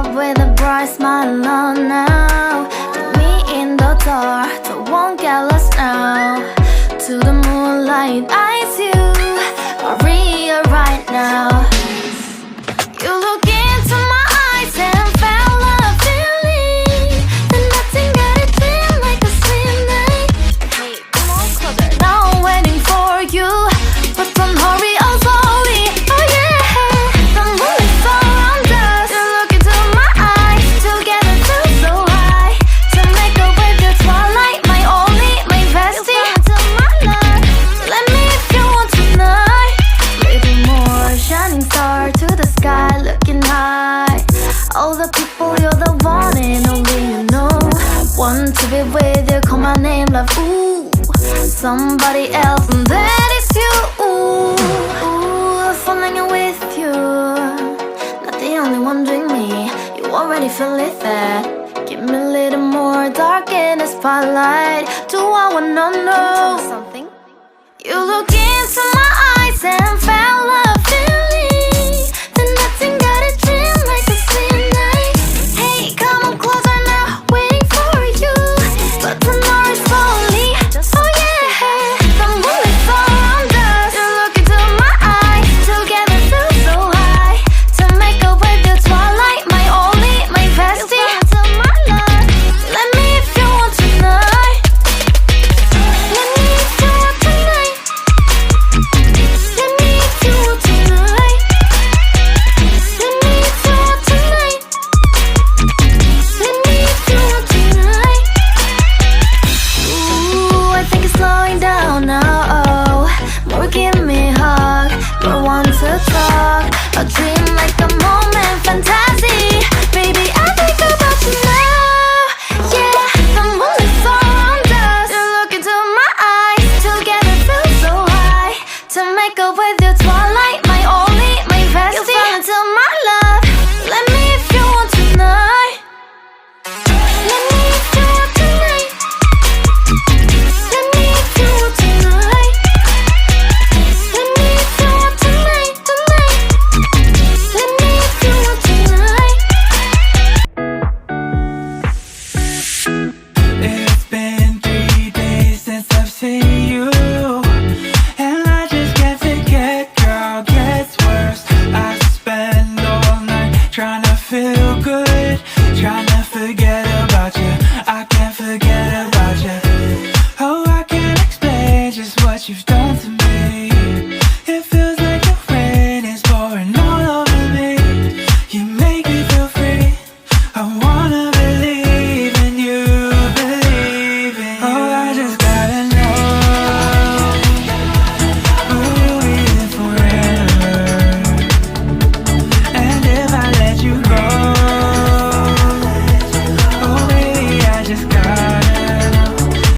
up with a bright smile on now. Put me in the dark, so won't get lost now. To the moonlight, eyes you, Maria right now. You look into my eyes and felt a feeling that nothing got it feel like a slim night. Hey, come on closer. Now I'm waiting for you, but don't hurry, oh slowly. Oh yeah, the moon is around us. You look into my eyes, together feel so high. To make a way through twilight, my only, my bestie. You come into my life, let me if you want tonight. Little more shining star to the sky, looking high. All the people, you're the one and only you know. Want to be with you, call my name, love, ooh. Somebody else, and that is you, ooh. Ooh, falling in with you. Not the only one doing me, you already feel it there. Give me a little more dark in the spotlight. Do I wanna know something? You look